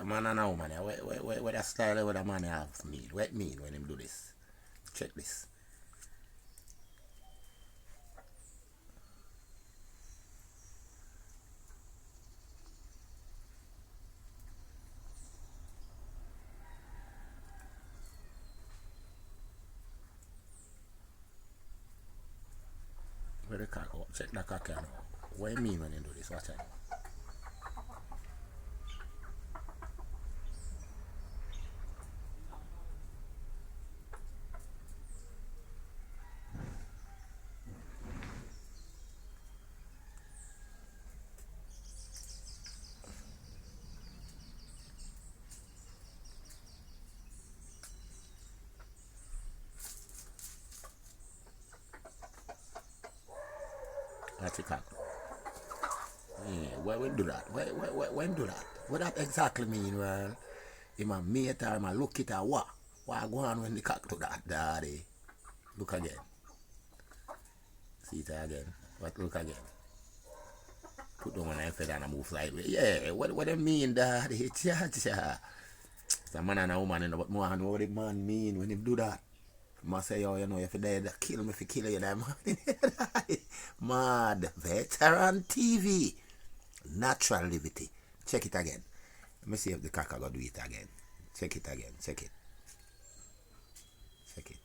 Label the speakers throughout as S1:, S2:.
S1: man and a woman, where that style where the man have mean? What it mean when him do this? Check this. Where the cock? Check the cock now. What it mean when him do this? Watch out. Watch the cock. Yeah, why when do that? When do that? What that exactly mean? Well, him a mate or him a look it or what? What go on when the cock do that, daddy? Look again. See it again. What look again? Put down on the feather and move sideways. Yeah, what they mean, daddy? Cha cha. It's a man and a woman, you know, but more know what the man mean when he do that. Must say, oh, you know, if you dead, kill me if you kill you, that man. Mad. Veteran TV. Natural liberty. Check it again. Let me see if the caca go do it again. Check it again. Check it. Check it.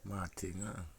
S1: Martin, huh?